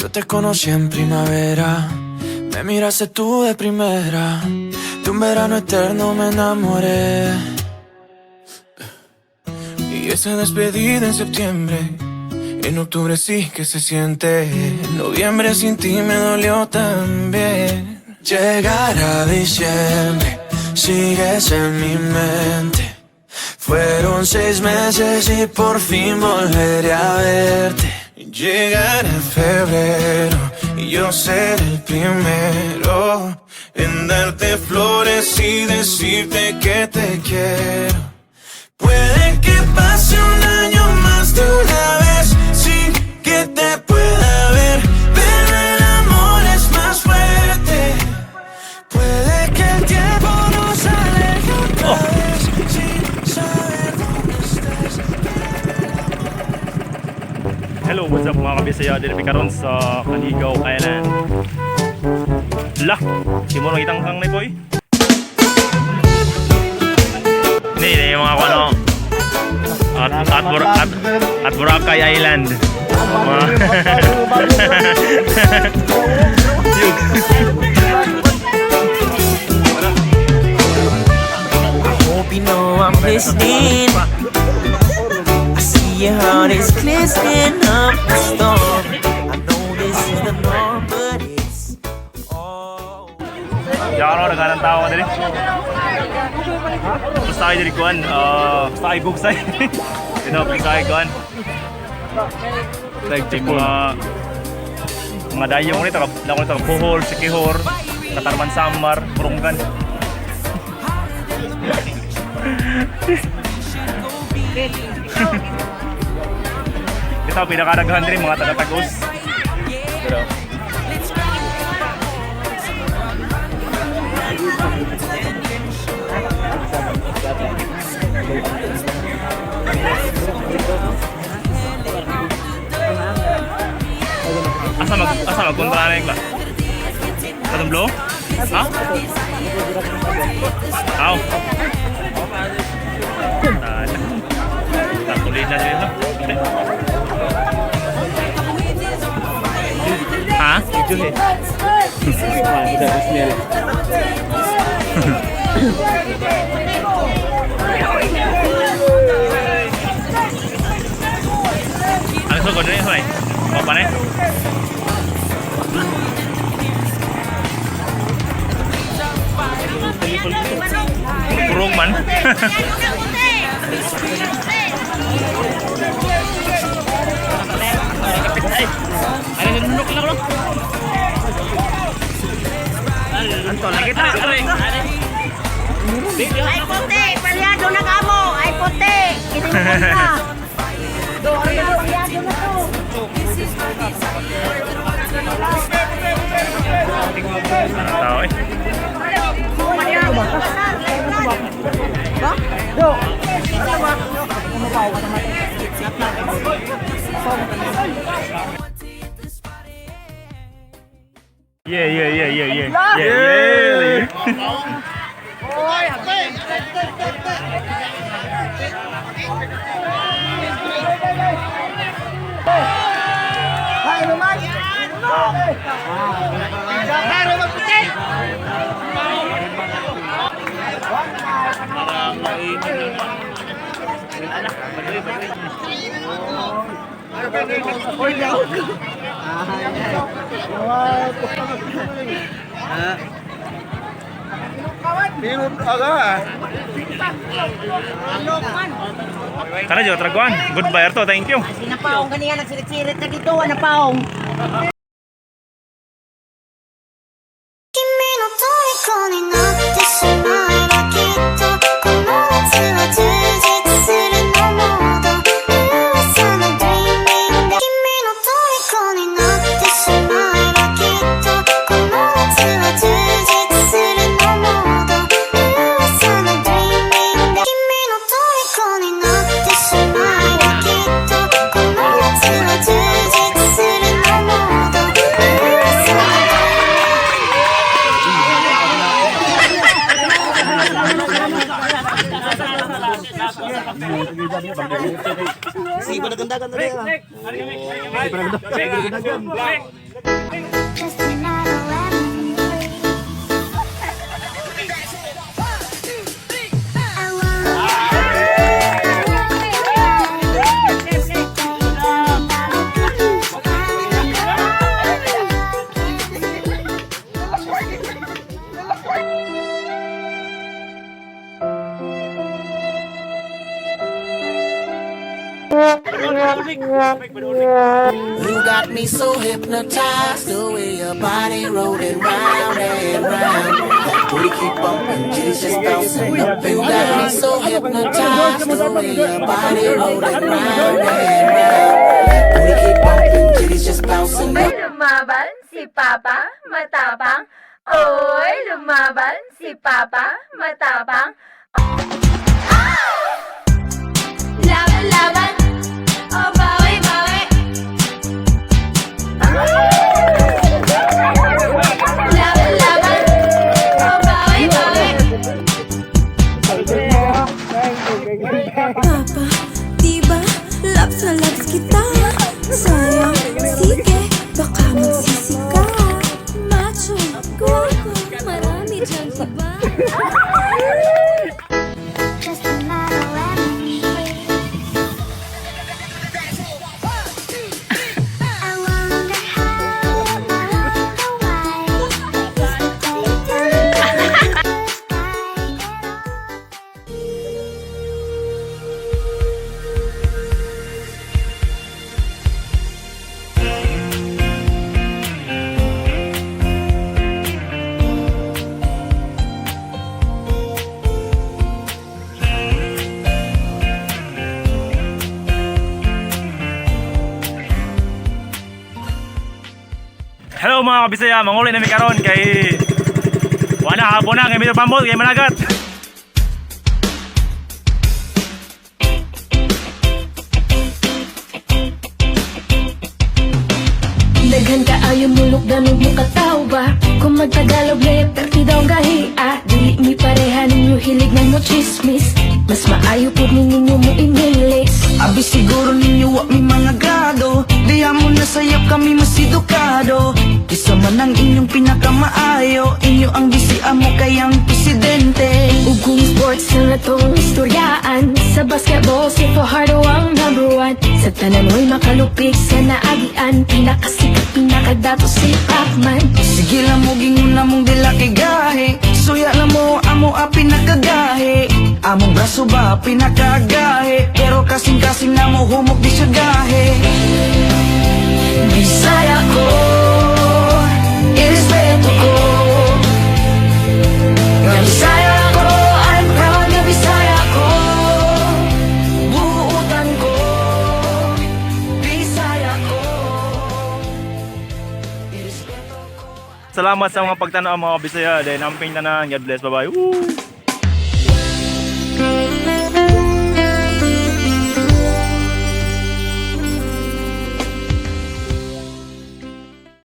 Yo te conocí en primavera, me miraste tú de primera. De un verano eterno me enamoré. Y esa despedida en septiembre, en octubre sí que se siente. En noviembre sin ti me dolió también. Llegará diciembre, sigues en mi mente. Fueron 6 meses y por fin volveré a verte. Llegará febrero y yo seré el primero en darte flores y decirte que te quiero. Puede que pase un año más de una vez sin que te pueda ver, pero el amor es más fuerte. Puede que el tiempo nos aleje otra vez sin saber dónde estés. Hello, what's up mga kabisaya? Dito karon sa Caligaw Island. Lah, di mo nakitang kang na boy? Ini yung mga ano at Boracay Island. Hope you know I'm listening. I see your heart is glistening up the storm. I know this is the norm, but it's all. Diyan ako nagkanang tao ka dali. Basta kayo dali kuhan. Basta kayo bugsay. Basta kayo kuhan. Like mga dayong nito. Dako nito. Bohol, Sikihor, Katarman Samar, Burunggan. Ito pinakadaghan din mga taga-Tagos. Pero asa magkontra na yung ba? Patumblo? Ha? Aw. Tatuloy na dito. Ha? Ano sa kono niya? Apa nih? Burung man. Ada nunduk lang lo. Antol lagi ta. Ay puti, palyado na kamo. Ay puti, kinunod na. Palyado na to. Tahu eh. Yeah. Karena jauh teraguan, goodbye to, thank you. Sinapaong ganyan, nagsirit-sirit na dito, napaong. 君の虜になってしまえばきっとこの夏は充実するのもっと噂の Dreaming 君の虜になってしまえばきっとこの夏は充実するのもっと噂の Dreaming 君の虜になってしまえばきっとこの夏は充実するのもっと噂のSi pada ganda-ganda dia. Si pada ganda-ganda. another lemon tree. I You got me so hypnotized, the way your body rolling round and round. That booty keep bumping, titties just bouncing up. You got me so hypnotized, the way your body rolling round and round. That booty keep bumping, titties just bouncing up. Lumaban si Papa, matapang. Oy, lumaban si Papa, matapang. Laban, laban. Oh, bawi, bawi. Laban, laban. Oh, bawi, bawi. Papa, diba? Loves na loves kita. Sayang, sige, baka magsisi ka. Macho, guwapo, marami dyan, diba? just another lemon tree. I wonder how, I wonder why. Hello mga kabisaya, manguli na mi karon kay wala hapon na kay Mr. Pambot kay Managat. Daghan ka ayaw mulok ganun mo kataw ba? Kung magtagalog na perti daw gahiya. Dili mi pareha ninyo hilig ng mo chismis. Mas maayo po ninyo mo imilis. Abi siguro ninyo wa mi mga grado. Diya mo na sayap kami mas edukado. Isa man ang inyong pinakamaayo. Inyo ang bisian mo kayang presidente. Ug kung sports na natong istoryaan. Sa basketball si Fajardo ang #1. Sa tanan mo'y makalupig sa naagian. Pinakasikat pinakadato si Pacman. Sige lang mo gingon na mong dila kay gahe. Suya na mo amo a pinakagahe. Among braso ba pinakagahe. Pero kasing-kasing na mo humok di siya gahe. Bisaya ko, irespeto ko. Nga Bisaya ko, I'm proud na Bisaya ko. Buutan ko, Bisaya ko. Irespeto ko. Salamat sa mga pagtanaw mga kabisaya. Dahil namping tanan. God bless. Bye-bye. Woo!